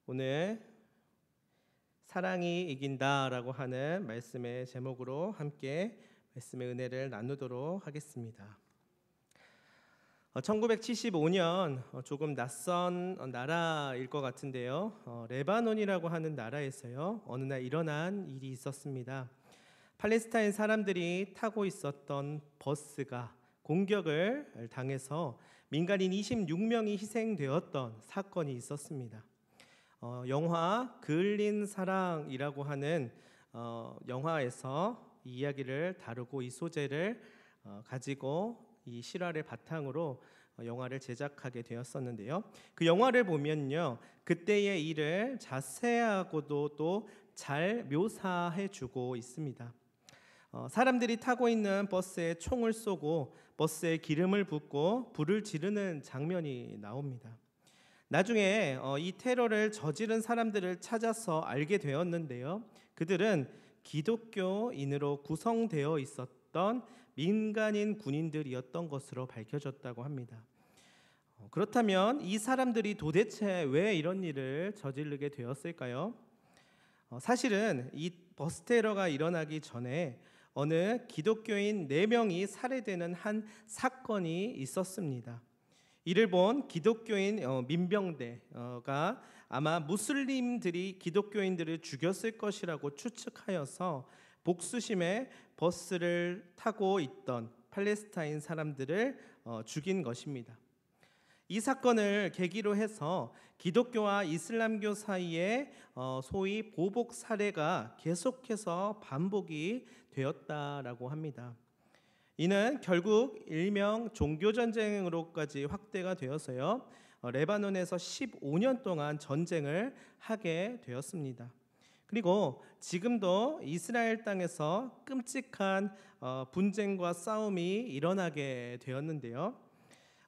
오늘 사랑이 이긴다라고 하는 말씀의 제목으로 함께 말씀의 은혜를 나누도록 하겠습니다. 1975년 조금 낯선 나라일 것 같은데요. 레바논이라고 하는 나라에서요. 어느 날 일어난 일이 있었습니다. 팔레스타인 사람들이 타고 있었던 버스가 공격을 당해서 민간인 26명이 희생되었던 사건이 있었습니다. 영화 그을린 사랑이라고 하는 영화에서 이 이야기를 다루고 이 소재를 가지고 이 실화를 바탕으로 영화를 제작하게 되었었는데요. 그 영화를 보면요, 그때의 일을 자세하고도 또 잘 묘사해주고 있습니다. 사람들이 타고 있는 버스에 총을 쏘고 버스에 기름을 붓고 불을 지르는 장면이 나옵니다. 나중에 이 테러를 저지른 사람들을 찾아서 알게 되었는데요. 그들은 기독교인으로 구성되어 있었던 민간인 군인들이었던 것으로 밝혀졌다고 합니다. 그렇다면 이 사람들이 도대체 왜 이런 일을 저지르게 되었을까요? 사실은 이 버스 테러가 일어나기 전에 어느 기독교인 4명이 살해되는 한 사건이 있었습니다. 이를 본 기독교인 민병대가 아마 무슬림들이 기독교인들을 죽였을 것이라고 추측하여서 복수심에 버스를 타고 있던 팔레스타인 사람들을 죽인 것입니다. 이 사건을 계기로 해서 기독교와 이슬람교 사이에 소위 보복 사례가 계속해서 반복이 되었다라고 합니다. 이는 결국 일명 종교전쟁으로까지 확대가 되어서요, 레바논에서 15년 동안 전쟁을 하게 되었습니다. 그리고 지금도 이스라엘 땅에서 끔찍한 분쟁과 싸움이 일어나게 되었는데요.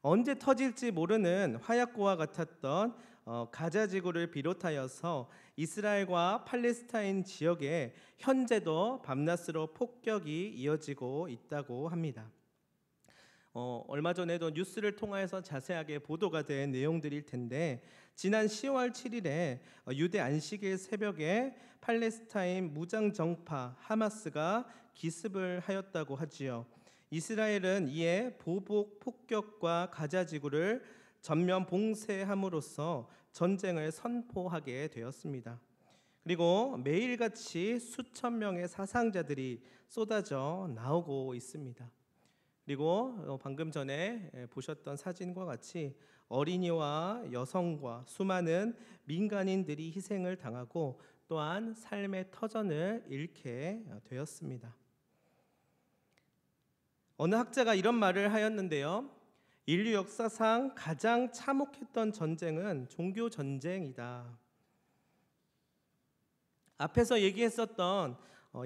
언제 터질지 모르는 화약고와 같았던 가자 지구를 비롯하여서 이스라엘과 팔레스타인 지역에 현재도 밤낮으로 폭격이 이어지고 있다고 합니다. 얼마 전에도 뉴스를 통해서 자세하게 보도가 된 내용들일 텐데, 지난 10월 7일에 유대 안식일 새벽에 팔레스타인 무장정파 하마스가 기습을 하였다고 하지요. 이스라엘은 이에 보복 폭격과 가자 지구를 전면 봉쇄함으로써 전쟁을 선포하게 되었습니다. 그리고 매일같이 수천 명의 사상자들이 쏟아져 나오고 있습니다. 그리고 방금 전에 보셨던 사진과 같이 어린이와 여성과 수많은 민간인들이 희생을 당하고 또한 삶의 터전을 잃게 되었습니다. 어느 학자가 이런 말을 하였는데요. 인류 역사상 가장 참혹했던 전쟁은 종교 전쟁이다. 앞에서 얘기했었던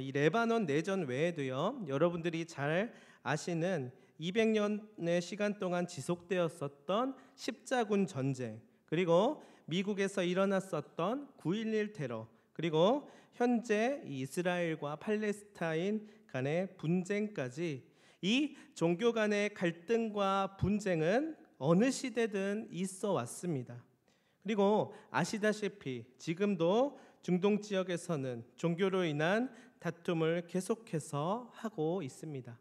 이 레바논 내전 외에도요, 여러분들이 잘 아시는 200년의 시간 동안 지속되었었던 십자군 전쟁, 그리고 미국에서 일어났었던 9.11 테러, 그리고 현재 이스라엘과 팔레스타인 간의 분쟁까지, 이 종교 간의 갈등과 분쟁은 어느 시대든 있어 왔습니다. 그리고 아시다시피 지금도 중동 지역에서는 종교로 인한 다툼을 계속해서 하고 있습니다.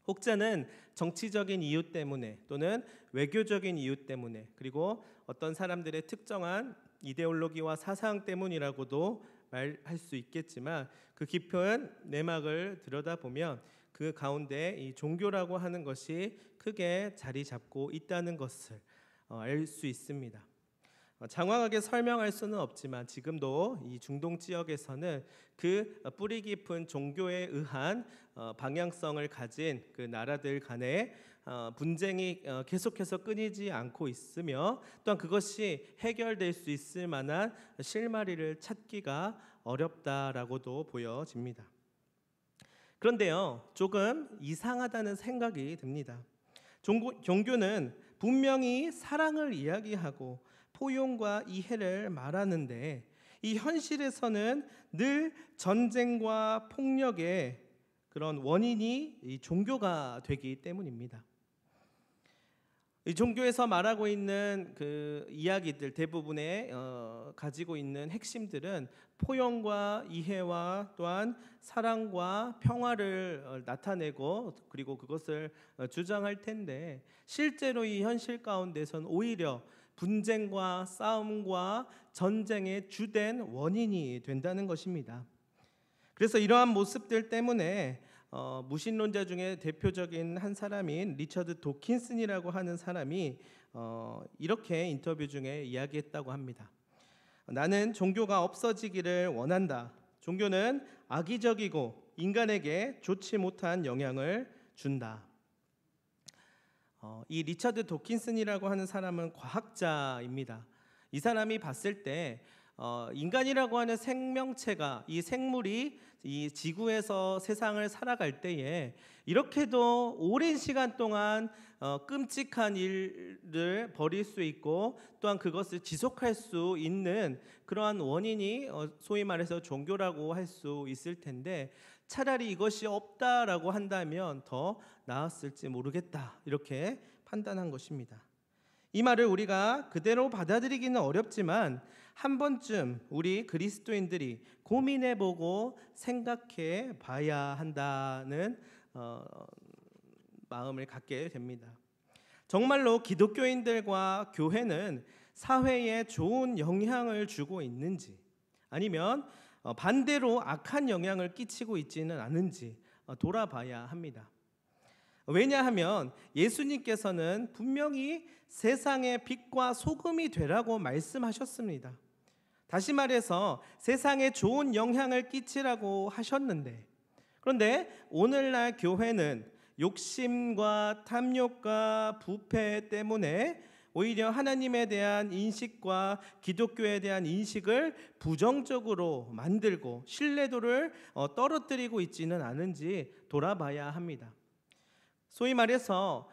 혹자는 정치적인 이유 때문에 또는 외교적인 이유 때문에, 그리고 어떤 사람들의 특정한 이데올로기와 사상 때문이라고도 말할 수 있겠지만, 그 깊은 내막을 들여다보면 그 가운데 이 종교라고 하는 것이 크게 자리 잡고 있다는 것을 알 수 있습니다. 장황하게 설명할 수는 없지만 지금도 이 중동 지역에서는 그 뿌리 깊은 종교에 의한 방향성을 가진 그 나라들 간의 분쟁이 계속해서 끊이지 않고 있으며, 또한 그것이 해결될 수 있을 만한 실마리를 찾기가 어렵다라고도 보여집니다. 그런데요, 조금 이상하다는 생각이 듭니다. 종교는 분명히 사랑을 이야기하고 포용과 이해를 말하는데, 이 현실에서는 늘 전쟁과 폭력의 그런 원인이 이 종교가 되기 때문입니다. 이 종교에서 말하고 있는 그 이야기들 대부분의 가지고 있는 핵심들은 포용과 이해와 또한 사랑과 평화를 나타내고 그리고 그것을 주장할 텐데, 실제로 이 현실 가운데선 오히려 분쟁과 싸움과 전쟁의 주된 원인이 된다는 것입니다. 그래서 이러한 모습들 때문에 무신론자 중에 대표적인 한 사람인 리처드 도킨슨이라고 하는 사람이 이렇게 인터뷰 중에 이야기했다고 합니다. 나는 종교가 없어지기를 원한다. 종교는 악의적이고 인간에게 좋지 못한 영향을 준다. 이 리처드 도킨슨이라고 하는 사람은 과학자입니다. 이 사람이 봤을 때 인간이라고 하는 생명체가, 이 생물이 이 지구에서 세상을 살아갈 때에 이렇게도 오랜 시간 동안 끔찍한 일을 벌일 수 있고 또한 그것을 지속할 수 있는 그러한 원인이 소위 말해서 종교라고 할 수 있을 텐데, 차라리 이것이 없다라고 한다면 더 나았을지 모르겠다, 이렇게 판단한 것입니다. 이 말을 우리가 그대로 받아들이기는 어렵지만 한 번쯤 우리 그리스도인들이 고민해보고 생각해 봐야 한다는 마음을 갖게 됩니다. 정말로 기독교인들과 교회는 사회에 좋은 영향을 주고 있는지, 아니면 반대로 악한 영향을 끼치고 있지는 않은지 돌아봐야 합니다. 왜냐하면 예수님께서는 분명히 세상의 빛과 소금이 되라고 말씀하셨습니다. 다시 말해서 세상에 좋은 영향을 끼치라고 하셨는데, 그런데 오늘날 교회는 욕심과 탐욕과 부패 때문에 오히려 하나님에 대한 인식과 기독교에 대한 인식을 부정적으로 만들고 신뢰도를 떨어뜨리고 있지는 않은지 돌아봐야 합니다. 소위 말해서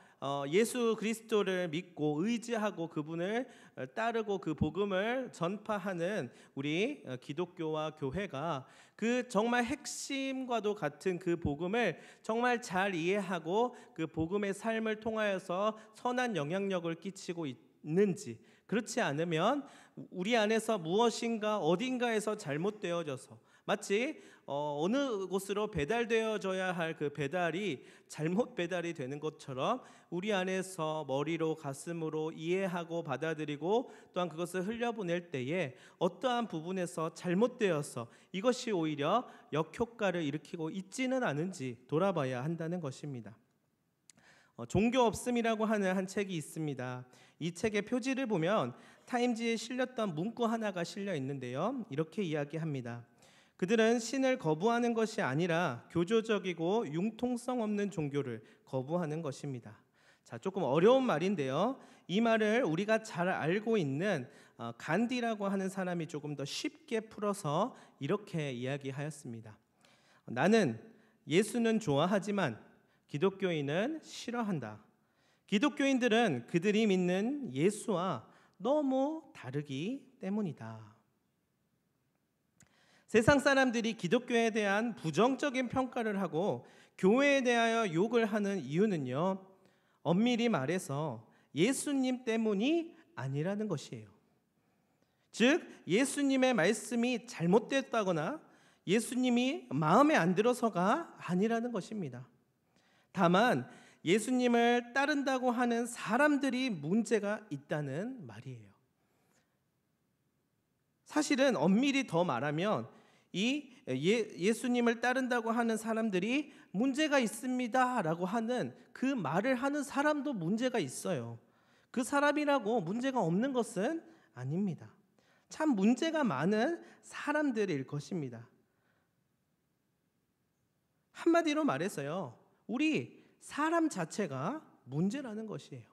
예수 그리스도를 믿고 의지하고 그분을 따르고 그 복음을 전파하는 우리 기독교와 교회가 그 정말 핵심과도 같은 그 복음을 정말 잘 이해하고 그 복음의 삶을 통하여서 선한 영향력을 끼치고 있는지, 그렇지 않으면 우리 안에서 무엇인가 어딘가에서 잘못되어져서 마치 어느 곳으로 배달되어져야 할 그 배달이 잘못 배달이 되는 것처럼 우리 안에서 머리로 가슴으로 이해하고 받아들이고 또한 그것을 흘려보낼 때에 어떠한 부분에서 잘못되어서 이것이 오히려 역효과를 일으키고 있지는 않은지 돌아봐야 한다는 것입니다. 종교 없음이라고 하는 한 책이 있습니다. 이 책의 표지를 보면 타임지에 실렸던 문구 하나가 실려 있는데요, 이렇게 이야기합니다. 그들은 신을 거부하는 것이 아니라 교조적이고 융통성 없는 종교를 거부하는 것입니다. 자, 조금 어려운 말인데요, 이 말을 우리가 잘 알고 있는 간디라고 하는 사람이 조금 더 쉽게 풀어서 이렇게 이야기하였습니다. 나는 예수는 좋아하지만 기독교인은 싫어한다. 기독교인들은 그들이 믿는 예수와 너무 다르기 때문이다. 세상 사람들이 기독교에 대한 부정적인 평가를 하고 교회에 대하여 욕을 하는 이유는요, 엄밀히 말해서 예수님 때문이 아니라는 것이에요. 즉 예수님의 말씀이 잘못됐다거나 예수님이 마음에 안 들어서가 아니라는 것입니다. 다만 예수님을 따른다고 하는 사람들이 문제가 있다는 말이에요. 사실은 엄밀히 더 말하면 이 예수님을 따른다고 하는 사람들이 문제가 있습니다 라고 하는 그 말을 하는 사람도 문제가 있어요. 그 사람이라고 문제가 없는 것은 아닙니다. 참 문제가 많은 사람들일 것입니다. 한마디로 말해서요, 우리 사람 자체가 문제라는 것이에요.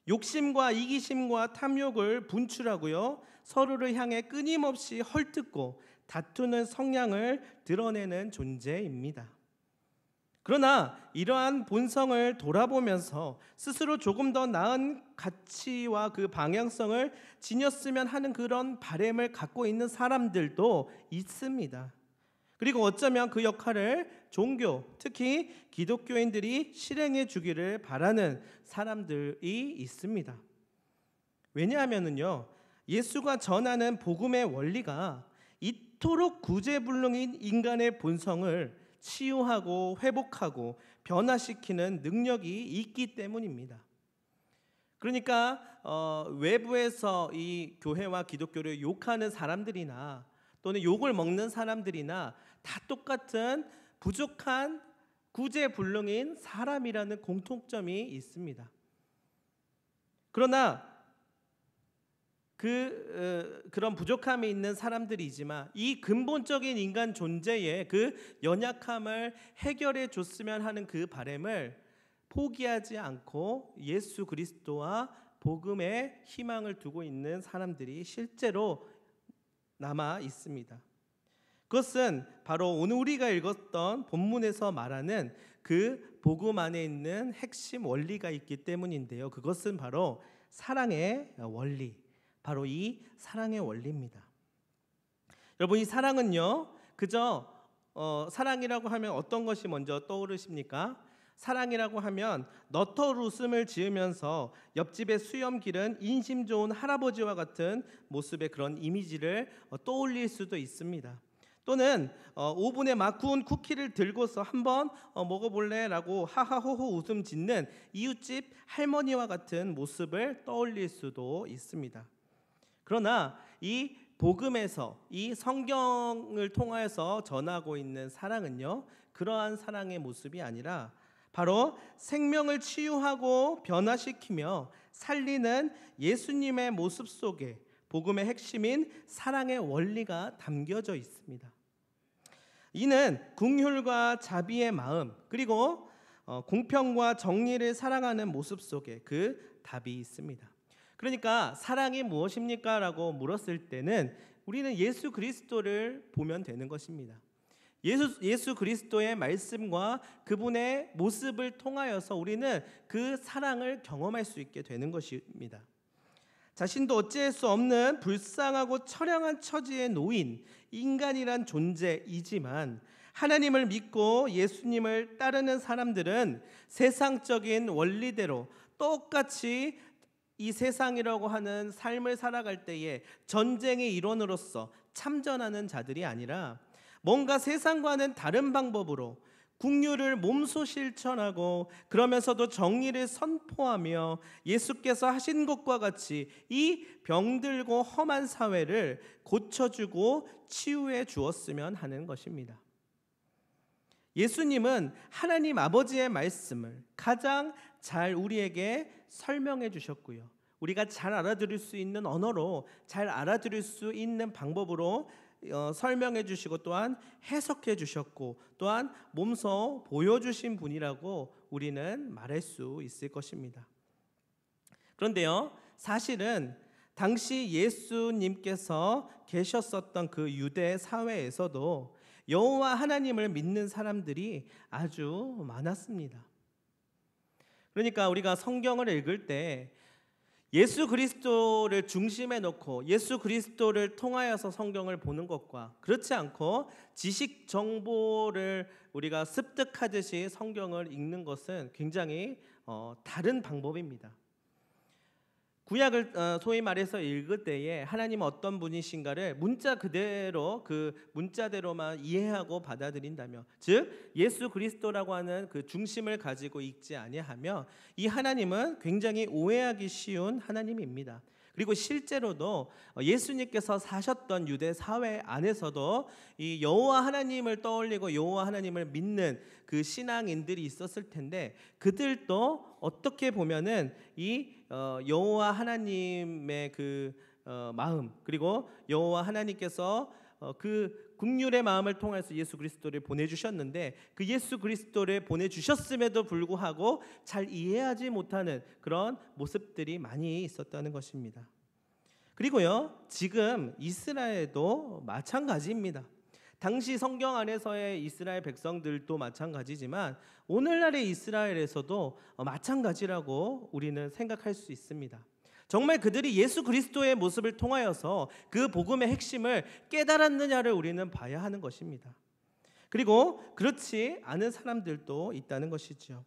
욕심과 이기심과 탐욕을 분출하고요, 서로를 향해 끊임없이 헐뜯고 다투는 성향을 드러내는 존재입니다. 그러나 이러한 본성을 돌아보면서 스스로 조금 더 나은 가치와 그 방향성을 지녔으면 하는 그런 바람을 갖고 있는 사람들도 있습니다. 그리고 어쩌면 그 역할을 종교, 특히 기독교인들이 실행해 주기를 바라는 사람들이 있습니다. 왜냐하면요, 예수가 전하는 복음의 원리가 이토록 구제불능인 인간의 본성을 치유하고 회복하고 변화시키는 능력이 있기 때문입니다. 그러니까 외부에서 이 교회와 기독교를 욕하는 사람들이나 또는 욕을 먹는 사람들이나 다 똑같은 부족한 구제불능인 사람이라는 공통점이 있습니다. 그러나 그런 부족함이 있는 사람들이지만 이 근본적인 인간 존재의 그 연약함을 해결해 줬으면 하는 그 바람을 포기하지 않고 예수 그리스도와 복음의 희망을 두고 있는 사람들이 실제로 남아 있습니다. 그것은 바로 오늘 우리가 읽었던 본문에서 말하는 그 복음 안에 있는 핵심 원리가 있기 때문인데요. 그것은 바로 사랑의 원리, 바로 이 사랑의 원리입니다. 여러분, 이 사랑은요, 그저 사랑이라고 하면 어떤 것이 먼저 떠오르십니까? 사랑이라고 하면 너털 웃음을 지으면서 옆집의 수염 기른 인심 좋은 할아버지와 같은 모습의 그런 이미지를 떠올릴 수도 있습니다. 또는 오븐에 막 구운 쿠키를 들고서 한번 먹어볼래? 라고 하하호호 웃음 짓는 이웃집 할머니와 같은 모습을 떠올릴 수도 있습니다. 그러나 이 복음에서, 이 성경을 통하여서 전하고 있는 사랑은요, 그러한 사랑의 모습이 아니라 바로 생명을 치유하고 변화시키며 살리는 예수님의 모습 속에 복음의 핵심인 사랑의 원리가 담겨져 있습니다. 이는 긍휼과 자비의 마음, 그리고 공평과 정의를 사랑하는 모습 속에 그 답이 있습니다. 그러니까 사랑이 무엇입니까? 라고 물었을 때는 우리는 예수 그리스도를 보면 되는 것입니다. 예수 그리스도의 말씀과 그분의 모습을 통하여서 우리는 그 사랑을 경험할 수 있게 되는 것입니다. 자신도 어찌할 수 없는 불쌍하고 처량한 처지에 놓인 인간이란 존재이지만 하나님을 믿고 예수님을 따르는 사람들은 세상적인 원리대로 똑같이 이 세상이라고 하는 삶을 살아갈 때에 전쟁의 일원으로서 참전하는 자들이 아니라 뭔가 세상과는 다른 방법으로 긍휼을 몸소 실천하고 그러면서도 정의를 선포하며 예수께서 하신 것과 같이 이 병들고 험한 사회를 고쳐주고 치유해 주었으면 하는 것입니다. 예수님은 하나님 아버지의 말씀을 가장 잘 우리에게 설명해 주셨고요. 우리가 잘 알아들을 수 있는 언어로 잘 알아들을 수 있는 방법으로 설명해 주시고 또한 해석해 주셨고 또한 몸소 보여주신 분이라고 우리는 말할 수 있을 것입니다. 그런데요, 사실은 당시 예수님께서 계셨었던 그 유대 사회에서도 여호와 하나님을 믿는 사람들이 아주 많았습니다. 그러니까 우리가 성경을 읽을 때 예수 그리스도를 중심에 놓고 예수 그리스도를 통하여서 성경을 보는 것과 그렇지 않고 지식 정보를 우리가 습득하듯이 성경을 읽는 것은 굉장히 다른 방법입니다. 구약을 소위 말해서 읽을 때에 하나님은 어떤 분이신가를 문자 그대로 그 문자대로만 이해하고 받아들인다면, 즉 예수 그리스도라고 하는 그 중심을 가지고 읽지 아니하며 이 하나님은 굉장히 오해하기 쉬운 하나님입니다. 그리고 실제로도 예수님께서 사셨던 유대 사회 안에서도 이 여호와 하나님을 떠올리고 여호와 하나님을 믿는 그 신앙인들이 있었을 텐데 그들도 어떻게 보면은 이 여호와 하나님의 그 마음, 그리고 여호와 하나님께서 그 긍휼의 마음을 통해서 예수 그리스도를 보내주셨는데 그 예수 그리스도를 보내주셨음에도 불구하고 잘 이해하지 못하는 그런 모습들이 많이 있었다는 것입니다. 그리고요, 지금 이스라엘도 마찬가지입니다. 당시 성경 안에서의 이스라엘 백성들도 마찬가지지만 오늘날의 이스라엘에서도 마찬가지라고 우리는 생각할 수 있습니다. 정말 그들이 예수 그리스도의 모습을 통하여서 그 복음의 핵심을 깨달았느냐를 우리는 봐야 하는 것입니다. 그리고 그렇지 않은 사람들도 있다는 것이죠.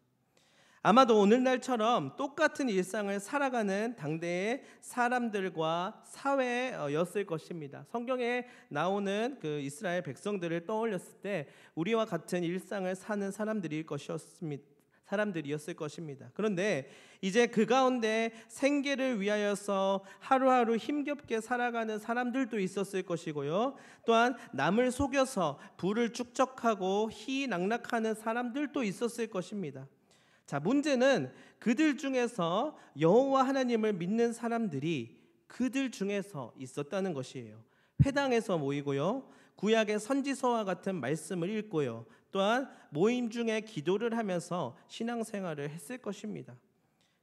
아마도 오늘날처럼 똑같은 일상을 살아가는 당대의 사람들과 사회였을 것입니다. 성경에 나오는 그 이스라엘 백성들을 떠올렸을 때 우리와 같은 일상을 사는 사람들이었을 것입니다. 그런데 이제 그 가운데 생계를 위하여서 하루하루 힘겹게 살아가는 사람들도 있었을 것이고요. 또한 남을 속여서 부를 축적하고 희낙락하는 사람들도 있었을 것입니다. 자, 문제는 그들 중에서 여호와 하나님을 믿는 사람들이 그들 중에서 있었다는 것이에요. 회당에서 모이고요, 구약의 선지서와 같은 말씀을 읽고요, 또한 모임 중에 기도를 하면서 신앙생활을 했을 것입니다.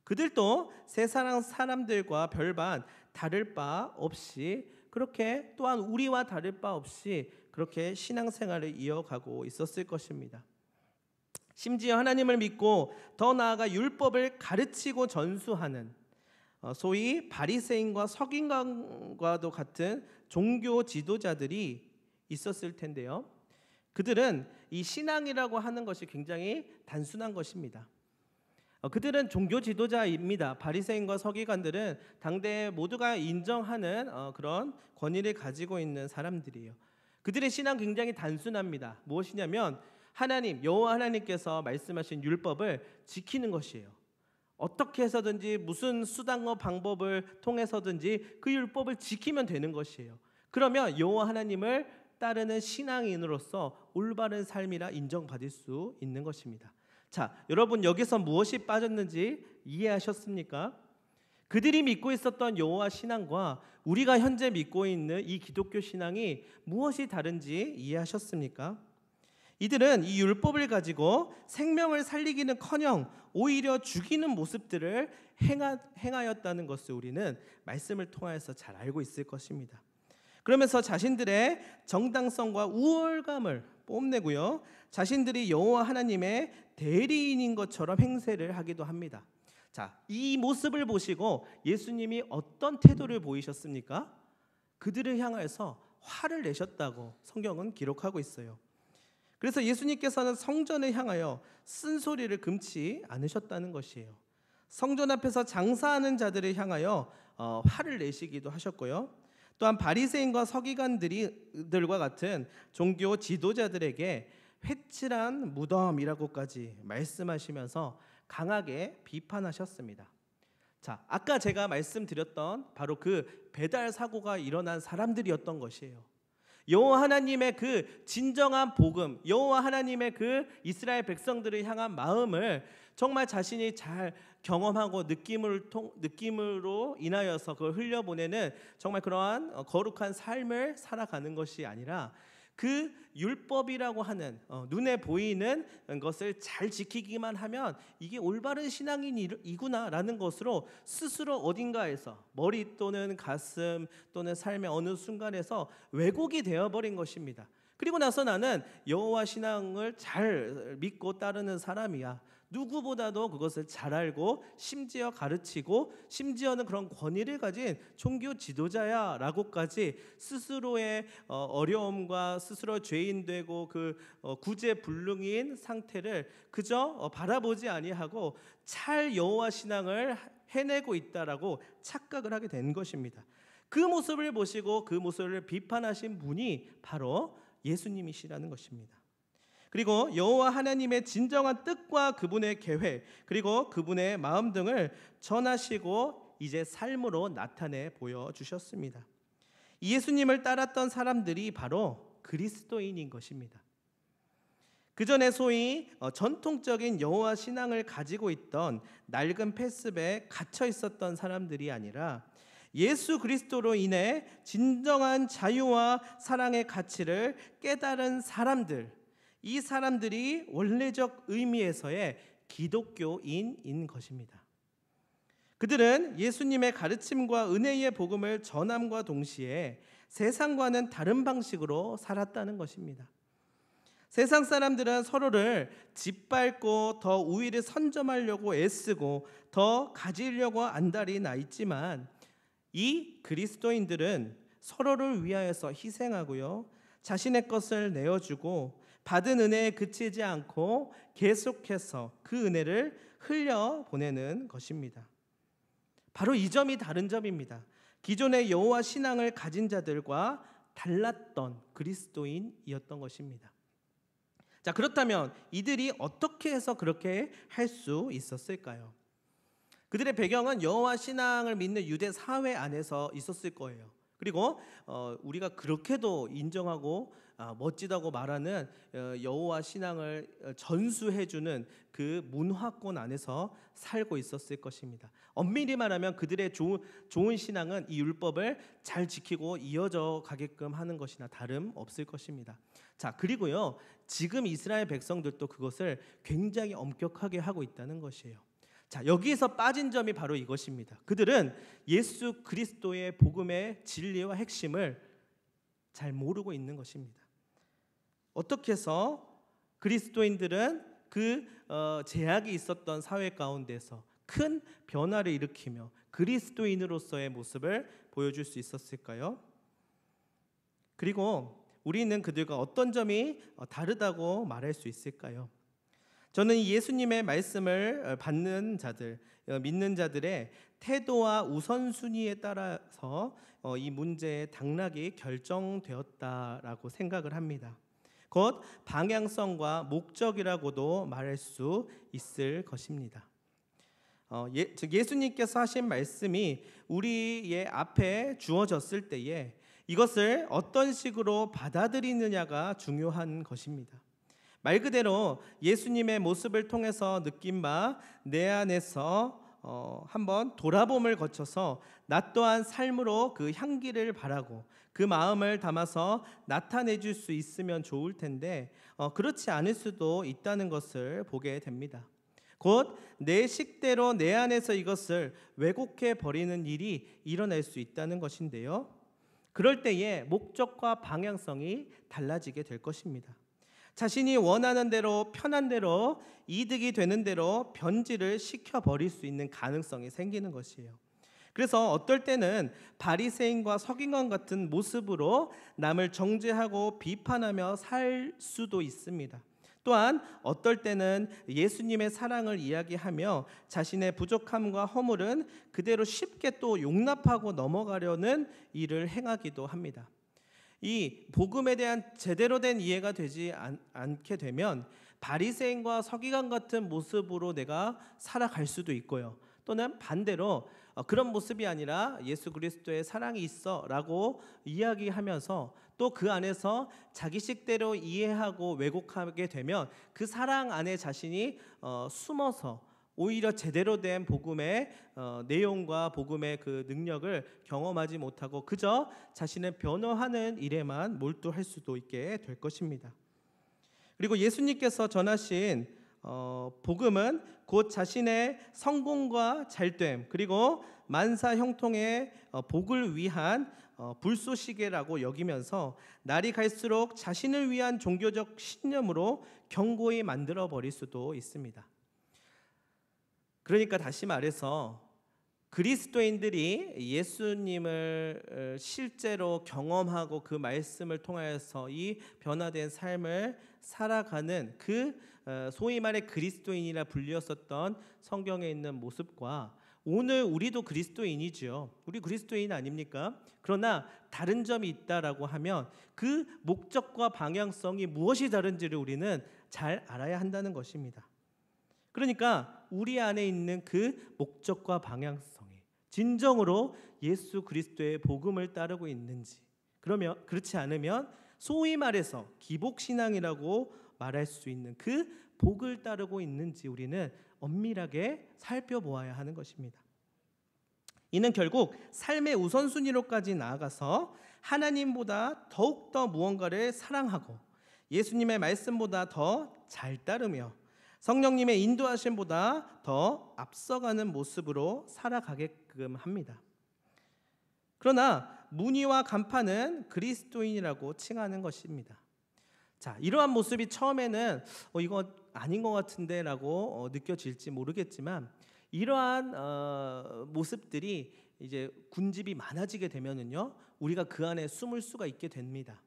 그들도 세상 사람들과 별반 다를 바 없이 그렇게, 또한 우리와 다를 바 없이 그렇게 신앙생활을 이어가고 있었을 것입니다. 심지어 하나님을 믿고 더 나아가 율법을 가르치고 전수하는 소위 바리새인과 서기관과도 같은 종교 지도자들이 있었을 텐데요. 그들은 이 신앙이라고 하는 것이 굉장히 단순한 것입니다. 그들은 종교 지도자입니다. 바리새인과 서기관들은 당대 모두가 인정하는 그런 권위를 가지고 있는 사람들이에요. 그들의 신앙 굉장히 단순합니다. 무엇이냐면 하나님, 여호와 하나님께서 말씀하신 율법을 지키는 것이에요. 어떻게 해서든지 무슨 수단과 방법을 통해서든지 그 율법을 지키면 되는 것이에요. 그러면 여호와 하나님을 따르는 신앙인으로서 올바른 삶이라 인정받을 수 있는 것입니다. 자, 여러분 여기서 무엇이 빠졌는지 이해하셨습니까? 그들이 믿고 있었던 여호와 신앙과 우리가 현재 믿고 있는 이 기독교 신앙이 무엇이 다른지 이해하셨습니까? 이들은 이 율법을 가지고 생명을 살리기는커녕 오히려 죽이는 모습들을 행하였다는 것을 우리는 말씀을 통해서 잘 알고 있을 것입니다. 그러면서 자신들의 정당성과 우월감을 뽐내고요, 자신들이 여호와 하나님의 대리인인 것처럼 행세를 하기도 합니다. 자, 이 모습을 보시고 예수님이 어떤 태도를 보이셨습니까? 그들을 향해서 화를 내셨다고 성경은 기록하고 있어요. 그래서 예수님께서는 성전을 향하여 쓴소리를 금치 않으셨다는 것이에요. 성전 앞에서 장사하는 자들을 향하여 화를 내시기도 하셨고요, 또한 바리새인과 서기관들과 같은 종교 지도자들에게 회칠한 무덤이라고까지 말씀하시면서 강하게 비판하셨습니다. 자, 아까 제가 말씀드렸던 바로 그 배달 사고가 일어난 사람들이었던 것이에요. 여호와 하나님의 그 진정한 복음, 여호와 하나님의 그 이스라엘 백성들을 향한 마음을 정말 자신이 잘 경험하고 느낌으로 인하여서 그걸 흘려보내는 정말 그러한 거룩한 삶을 살아가는 것이 아니라 그 율법이라고 하는 눈에 보이는 것을 잘 지키기만 하면 이게 올바른 신앙인이구나라는 것으로 스스로 어딘가에서 머리 또는 가슴 또는 삶의 어느 순간에서 왜곡이 되어버린 것입니다. 그리고 나서 나는 여호와 신앙을 잘 믿고 따르는 사람이야, 누구보다도 그것을 잘 알고 심지어 가르치고 심지어는 그런 권위를 가진 종교 지도자야 라고까지 스스로의 어려움과 스스로 죄인되고 그 구제불능인 상태를 그저 바라보지 아니하고 잘 여호와 신앙을 해내고 있다라고 착각을 하게 된 것입니다. 그 모습을 보시고 그 모습을 비판하신 분이 바로 예수님이시라는 것입니다. 그리고 여호와 하나님의 진정한 뜻과 그분의 계획, 그리고 그분의 마음 등을 전하시고 이제 삶으로 나타내 보여주셨습니다. 예수님을 따랐던 사람들이 바로 그리스도인인 것입니다. 그 전에 소위 전통적인 여호와 신앙을 가지고 있던 낡은 패습에 갇혀 있었던 사람들이 아니라 예수 그리스도로 인해 진정한 자유와 사랑의 가치를 깨달은 사람들, 이 사람들이 원래적 의미에서의 기독교인인 것입니다. 그들은 예수님의 가르침과 은혜의 복음을 전함과 동시에 세상과는 다른 방식으로 살았다는 것입니다. 세상 사람들은 서로를 짓밟고 더 우위를 선점하려고 애쓰고 더 가지려고 안달이 나 있지만 이 그리스도인들은 서로를 위하여서 희생하고요, 자신의 것을 내어주고 받은 은혜에 그치지 않고 계속해서 그 은혜를 흘려 보내는 것입니다. 바로 이 점이 다른 점입니다. 기존의 여호와 신앙을 가진 자들과 달랐던 그리스도인이었던 것입니다. 자, 그렇다면 이들이 어떻게 해서 그렇게 할 수 있었을까요? 그들의 배경은 여호와 신앙을 믿는 유대 사회 안에서 있었을 거예요. 그리고 우리가 그렇게도 인정하고 멋지다고 말하는 여호와 신앙을 전수해주는 그 문화권 안에서 살고 있었을 것입니다. 엄밀히 말하면 그들의 좋은 신앙은 이 율법을 잘 지키고 이어져 가게끔 하는 것이나 다름없을 것입니다. 자, 그리고요, 지금 이스라엘 백성들도 그것을 굉장히 엄격하게 하고 있다는 것이에요. 자, 여기에서 빠진 점이 바로 이것입니다. 그들은 예수 그리스도의 복음의 진리와 핵심을 잘 모르고 있는 것입니다. 어떻게 해서 그리스도인들은 그 제약이 있었던 사회 가운데서 큰 변화를 일으키며 그리스도인으로서의 모습을 보여줄 수 있었을까요? 그리고 우리는 그들과 어떤 점이 다르다고 말할 수 있을까요? 저는 예수님의 말씀을 받는 자들, 믿는 자들의 태도와 우선순위에 따라서 이 문제의 당락이 결정되었다라고 생각을 합니다. 곧 방향성과 목적이라고도 말할 수 있을 것입니다. 예수님께서 하신 말씀이 우리의 앞에 주어졌을 때에 이것을 어떤 식으로 받아들이느냐가 중요한 것입니다. 말 그대로 예수님의 모습을 통해서 느낀 바 내 안에서 한번 돌아봄을 거쳐서 나 또한 삶으로 그 향기를 바라고 그 마음을 담아서 나타내줄 수 있으면 좋을 텐데 그렇지 않을 수도 있다는 것을 보게 됩니다. 곧 내 식대로 내 안에서 이것을 왜곡해 버리는 일이 일어날 수 있다는 것인데요. 그럴 때에 목적과 방향성이 달라지게 될 것입니다. 자신이 원하는 대로 편한 대로 이득이 되는 대로 변질을 시켜버릴 수 있는 가능성이 생기는 것이에요. 그래서 어떨 때는 바리새인과 서기관 같은 모습으로 남을 정죄하고 비판하며 살 수도 있습니다. 또한 어떨 때는 예수님의 사랑을 이야기하며 자신의 부족함과 허물은 그대로 쉽게 또 용납하고 넘어가려는 일을 행하기도 합니다. 이 복음에 대한 제대로 된 이해가 되지 않게 되면 바리새인과 서기관 같은 모습으로 내가 살아갈 수도 있고요. 또는 반대로 그런 모습이 아니라 예수 그리스도의 사랑이 있어라고 이야기하면서 또 그 안에서 자기식대로 이해하고 왜곡하게 되면 그 사랑 안에 자신이 숨어서 오히려 제대로 된 복음의 내용과 복음의 그 능력을 경험하지 못하고 그저 자신을 변호하는 일에만 몰두할 수도 있게 될 것입니다. 그리고 예수님께서 전하신 복음은 곧 자신의 성공과 잘됨 그리고 만사 형통의 복을 위한 불쏘시개라고 여기면서 날이 갈수록 자신을 위한 종교적 신념으로 견고히 만들어 버릴 수도 있습니다. 그러니까 다시 말해서 그리스도인들이 예수님을 실제로 경험하고 그 말씀을 통하여서 이 변화된 삶을 살아가는 그 소위 말해 그리스도인이라 불렸었던 성경에 있는 모습과 오늘 우리도 그리스도인이죠. 우리 그리스도인 아닙니까? 그러나 다른 점이 있다라고 하면 그 목적과 방향성이 무엇이 다른지를 우리는 잘 알아야 한다는 것입니다. 그러니까 우리 안에 있는 그 목적과 방향성이 진정으로 예수 그리스도의 복음을 따르고 있는지, 그러면 그렇지 않으면 소위 말해서 기복신앙이라고 말할 수 있는 그 복을 따르고 있는지 우리는 엄밀하게 살펴보아야 하는 것입니다. 이는 결국 삶의 우선순위로까지 나아가서 하나님보다 더욱더 무언가를 사랑하고 예수님의 말씀보다 더 잘 따르며 성령님의 인도하심보다 더 앞서가는 모습으로 살아가게끔 합니다. 그러나 문의와 간판은 그리스도인이라고 칭하는 것입니다. 자, 이러한 모습이 처음에는 이거 아닌 것 같은데 라고 느껴질지 모르겠지만 이러한 모습들이 이제 군집이 많아지게 되면은요 우리가 그 안에 숨을 수가 있게 됩니다.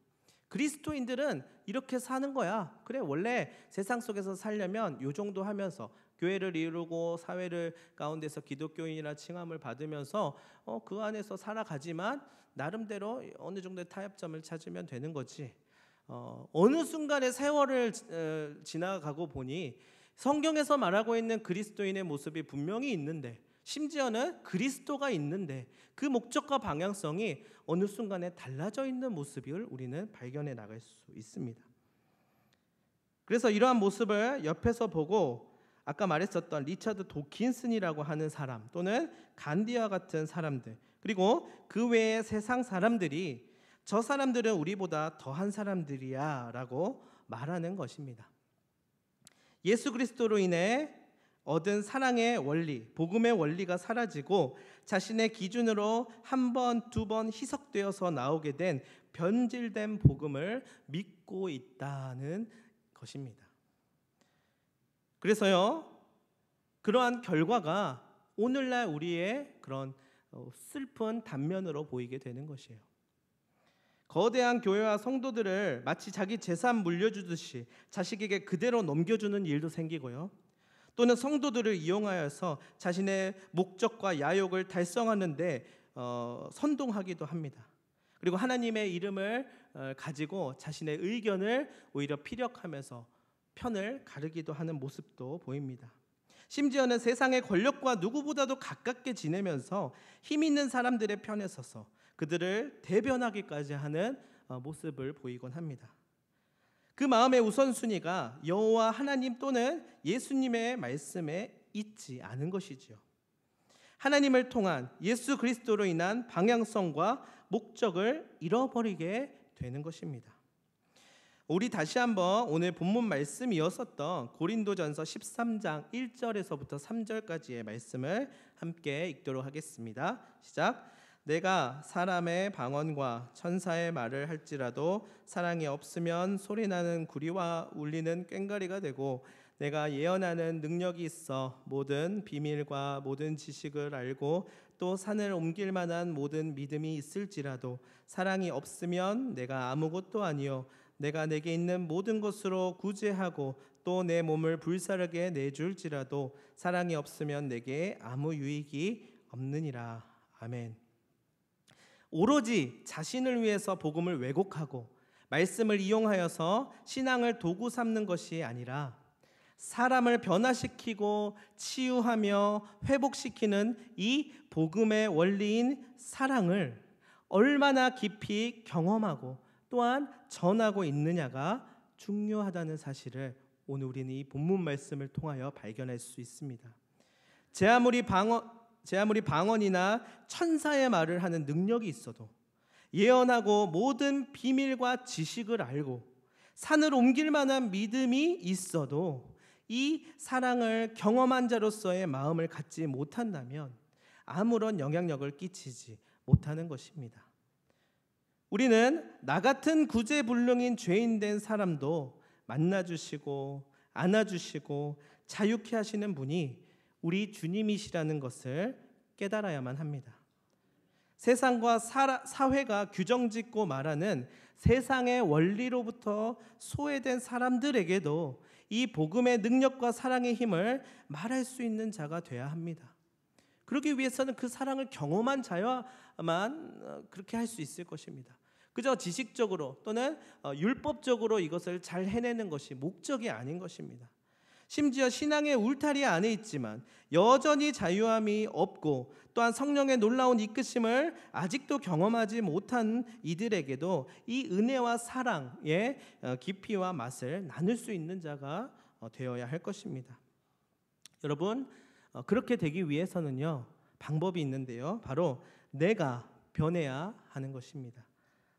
그리스도인들은 이렇게 사는 거야. 그래, 원래 세상 속에서 살려면 요 정도 하면서 교회를 이루고 사회를 가운데서 기독교인이라 칭함을 받으면서 그 안에서 살아가지만 나름대로 어느 정도의 타협점을 찾으면 되는 거지. 어느 순간에 세월을 지나가고 보니 성경에서 말하고 있는 그리스도인의 모습이 분명히 있는데, 심지어는 그리스도가 있는데 그 목적과 방향성이 어느 순간에 달라져 있는 모습을 우리는 발견해 나갈 수 있습니다. 그래서 이러한 모습을 옆에서 보고 아까 말했었던 리차드 도킨슨이라고 하는 사람, 또는 간디와 같은 사람들, 그리고 그 외의 세상 사람들이 저 사람들은 우리보다 더한 사람들이야 라고 말하는 것입니다. 예수 그리스도로 인해 얻은 사랑의 원리, 복음의 원리가 사라지고 자신의 기준으로 한 번, 두 번 희석되어서 나오게 된 변질된 복음을 믿고 있다는 것입니다. 그래서요, 그러한 결과가 오늘날 우리의 그런 슬픈 단면으로 보이게 되는 것이에요. 거대한 교회와 성도들을 마치 자기 재산 물려주듯이 자식에게 그대로 넘겨주는 일도 생기고요, 또는 성도들을 이용하여서 자신의 목적과 야욕을 달성하는데 선동하기도 합니다. 그리고 하나님의 이름을 가지고 자신의 의견을 오히려 피력하면서 편을 가르기도 하는 모습도 보입니다. 심지어는 세상의 권력과 누구보다도 가깝게 지내면서 힘 있는 사람들의 편에 서서 그들을 대변하기까지 하는 모습을 보이곤 합니다. 그 마음의 우선순위가 여호와 하나님 또는 예수님의 말씀에 있지 않은 것이지요. 하나님을 통한 예수 그리스도로 인한 방향성과 목적을 잃어버리게 되는 것입니다. 우리 다시 한번 오늘 본문 말씀 이었었던 고린도전서 13장 1절에서부터 3절까지의 말씀을 함께 읽도록 하겠습니다. 시작. 내가 사람의 방언과 천사의 말을 할지라도 사랑이 없으면 소리나는 구리와 울리는 꽹과리가 되고, 내가 예언하는 능력이 있어 모든 비밀과 모든 지식을 알고 또 산을 옮길 만한 모든 믿음이 있을지라도 사랑이 없으면 내가 아무것도 아니요 내가 내게 있는 모든 것으로 구제하고 또 내 몸을 불사르게 내줄지라도 사랑이 없으면 내게 아무 유익이 없느니라. 아멘. 오로지 자신을 위해서 복음을 왜곡하고 말씀을 이용하여서 신앙을 도구 삼는 것이 아니라 사람을 변화시키고 치유하며 회복시키는 이 복음의 원리인 사랑을 얼마나 깊이 경험하고 또한 전하고 있느냐가 중요하다는 사실을 오늘 우리는 이 본문 말씀을 통하여 발견할 수 있습니다. 제 아무리 방언이나 천사의 말을 하는 능력이 있어도, 예언하고 모든 비밀과 지식을 알고 산을 옮길 만한 믿음이 있어도 이 사랑을 경험한 자로서의 마음을 갖지 못한다면 아무런 영향력을 끼치지 못하는 것입니다. 우리는 나 같은 구제불능인 죄인된 사람도 만나주시고 안아주시고 자유케 하시는 분이 우리 주님이시라는 것을 깨달아야만 합니다. 세상과 사회가 규정짓고 말하는 세상의 원리로부터 소외된 사람들에게도 이 복음의 능력과 사랑의 힘을 말할 수 있는 자가 되어야 합니다. 그러기 위해서는 그 사랑을 경험한 자야만 그렇게 할 수 있을 것입니다. 그저 지식적으로 또는 율법적으로 이것을 잘 해내는 것이 목적이 아닌 것입니다. 심지어 신앙의 울타리 안에 있지만 여전히 자유함이 없고 또한 성령의 놀라운 이끄심을 아직도 경험하지 못한 이들에게도 이 은혜와 사랑의 깊이와 맛을 나눌 수 있는 자가 되어야 할 것입니다. 여러분, 그렇게 되기 위해서는요, 방법이 있는데요, 바로 내가 변해야 하는 것입니다.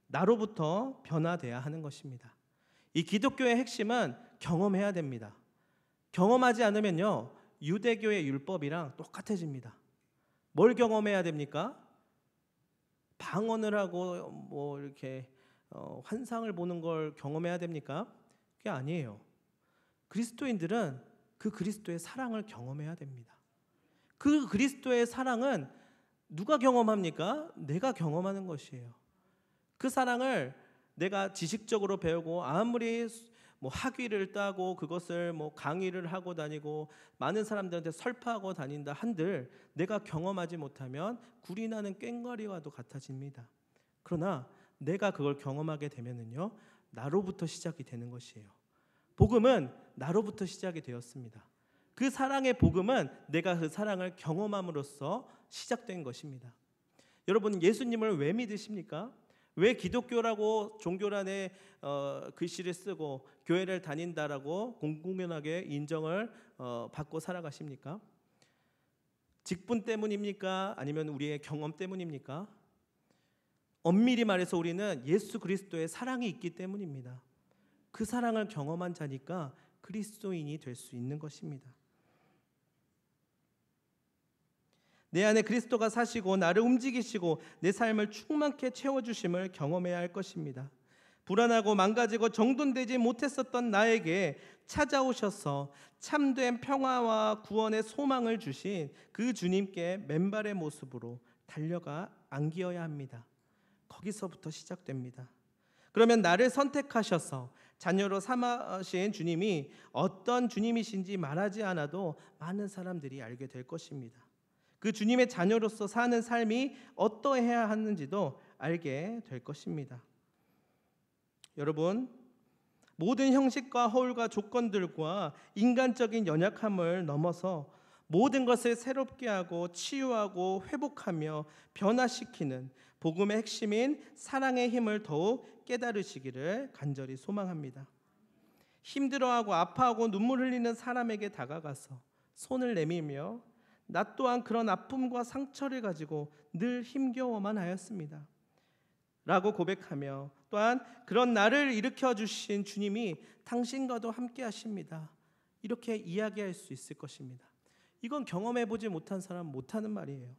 나로부터 변화돼야 하는 것입니다. 이 기독교의 핵심은 경험해야 됩니다. 경험하지 않으면요, 유대교의 율법이랑 똑같아집니다. 뭘 경험해야 됩니까? 방언을 하고 뭐 이렇게 환상을 보는 걸 경험해야 됩니까? 그게 아니에요. 그리스도인들은 그 그리스도의 사랑을 경험해야 됩니다. 그 그리스도의 사랑은 누가 경험합니까? 내가 경험하는 것이에요. 그 사랑을 내가 지식적으로 배우고 아무리 학위를 따고 그것을 강의를 하고 다니고 많은 사람들한테 설파하고 다닌다 한들 내가 경험하지 못하면 굴이 나는 꽹과리와도 같아집니다. 그러나 내가 그걸 경험하게 되면은요, 나로부터 시작이 되는 것이에요. 복음은 나로부터 시작이 되었습니다. 그 사랑의 복음은 내가 그 사랑을 경험함으로써 시작된 것입니다. 여러분, 예수님을 왜 믿으십니까? 왜 기독교라고 종교란에 글씨를 쓰고 교회를 다닌다라고 공공연하게 인정을 받고 살아가십니까? 직분 때문입니까? 아니면 우리의 경험 때문입니까? 엄밀히 말해서 우리는 예수 그리스도의 사랑이 있기 때문입니다. 그 사랑을 경험한 자니까 그리스도인이 될 수 있는 것입니다. 내 안에 그리스도가 사시고 나를 움직이시고 내 삶을 충만케 채워주심을 경험해야 할 것입니다. 불안하고 망가지고 정돈되지 못했었던 나에게 찾아오셔서 참된 평화와 구원의 소망을 주신 그 주님께 맨발의 모습으로 달려가 안기어야 합니다. 거기서부터 시작됩니다. 그러면 나를 선택하셔서 자녀로 삼으신 주님이 어떤 주님이신지 말하지 않아도 많은 사람들이 알게 될 것입니다. 그 주님의 자녀로서 사는 삶이 어떠해야 하는지도 알게 될 것입니다. 여러분, 모든 형식과 허울과 조건들과 인간적인 연약함을 넘어서 모든 것을 새롭게 하고 치유하고 회복하며 변화시키는 복음의 핵심인 사랑의 힘을 더욱 깨달으시기를 간절히 소망합니다. 힘들어하고 아파하고 눈물 흘리는 사람에게 다가가서 손을 내밀며 나 또한 그런 아픔과 상처를 가지고 늘 힘겨워만 하였습니다 라고 고백하며, 또한 그런 나를 일으켜 주신 주님이 당신과도 함께 하십니다, 이렇게 이야기할 수 있을 것입니다. 이건 경험해보지 못한 사람 못하는 말이에요.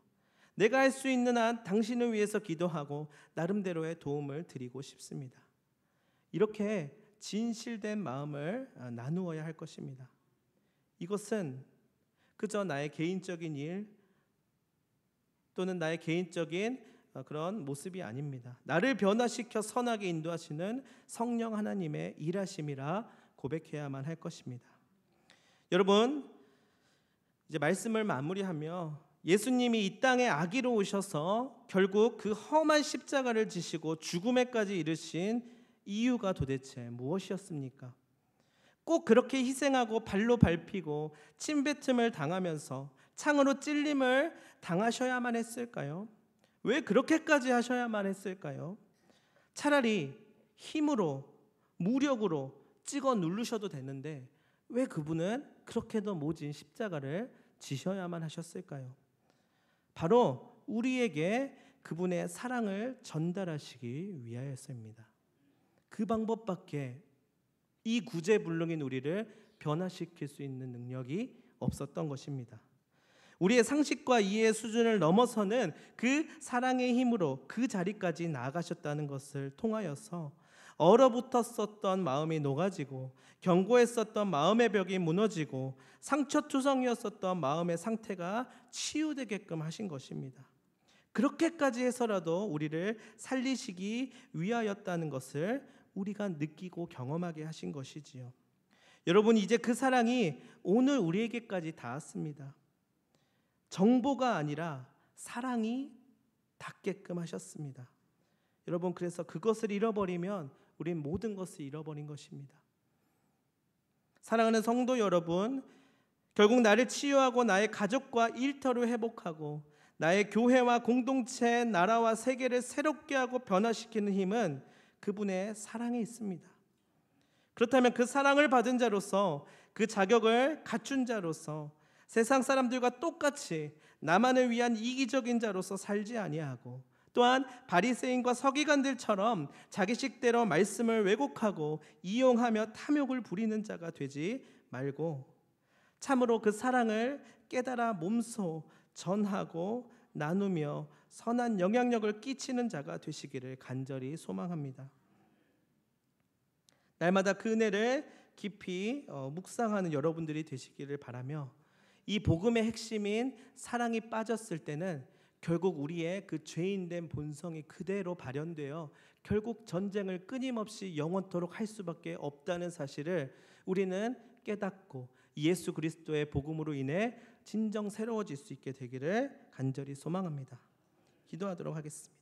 내가 할 수 있는 한 당신을 위해서 기도하고 나름대로의 도움을 드리고 싶습니다. 이렇게 진실된 마음을 나누어야 할 것입니다. 이것은 그저 나의 개인적인 일 또는 나의 개인적인 그런 모습이 아닙니다. 나를 변화시켜 선하게 인도하시는 성령 하나님의 일하심이라 고백해야만 할 것입니다. 여러분, 이제 말씀을 마무리하며 예수님이 이 땅에 아기로 오셔서 결국 그 험한 십자가를 지시고 죽음에까지 이르신 이유가 도대체 무엇이었습니까? 꼭 그렇게 희생하고 발로 밟히고 침뱉음을 당하면서 창으로 찔림을 당하셔야만 했을까요? 왜 그렇게까지 하셔야만 했을까요? 차라리 힘으로 무력으로 찍어 누르셔도 되는데 왜 그분은 그렇게도 모진 십자가를 지셔야만 하셨을까요? 바로 우리에게 그분의 사랑을 전달하시기 위하여서입니다. 그 방법밖에 이 구제불능인 우리를 변화시킬 수 있는 능력이 없었던 것입니다. 우리의 상식과 이해의 수준을 넘어서는 그 사랑의 힘으로 그 자리까지 나아가셨다는 것을 통하여서 얼어붙었었던 마음이 녹아지고 견고했었던 마음의 벽이 무너지고 상처투성이었었던 마음의 상태가 치유되게끔 하신 것입니다. 그렇게까지 해서라도 우리를 살리시기 위하였다는 것을 우리가 느끼고 경험하게 하신 것이지요. 여러분, 이제 그 사랑이 오늘 우리에게까지 닿았습니다. 정보가 아니라 사랑이 닿게끔 하셨습니다. 여러분, 그래서 그것을 잃어버리면 우린 모든 것을 잃어버린 것입니다. 사랑하는 성도 여러분, 결국 나를 치유하고 나의 가족과 일터를 회복하고 나의 교회와 공동체, 나라와 세계를 새롭게 하고 변화시키는 힘은 그분의 사랑에 있습니다. 그렇다면 그 사랑을 받은 자로서, 그 자격을 갖춘 자로서 세상 사람들과 똑같이 나만을 위한 이기적인 자로서 살지 아니하고, 또한 바리새인과 서기관들처럼 자기식대로 말씀을 왜곡하고 이용하며 탐욕을 부리는 자가 되지 말고 참으로 그 사랑을 깨달아 몸소 전하고 나누며 선한 영향력을 끼치는 자가 되시기를 간절히 소망합니다. 날마다 그 은혜를 깊이 묵상하는 여러분들이 되시기를 바라며, 이 복음의 핵심인 사랑이 빠졌을 때는 결국 우리의 그 죄인된 본성이 그대로 발현되어 결국 전쟁을 끊임없이 영원토록 할 수밖에 없다는 사실을 우리는 깨닫고 예수 그리스도의 복음으로 인해 진정 새로워질 수 있게 되기를 간절히 소망합니다. 기도하도록 하겠습니다.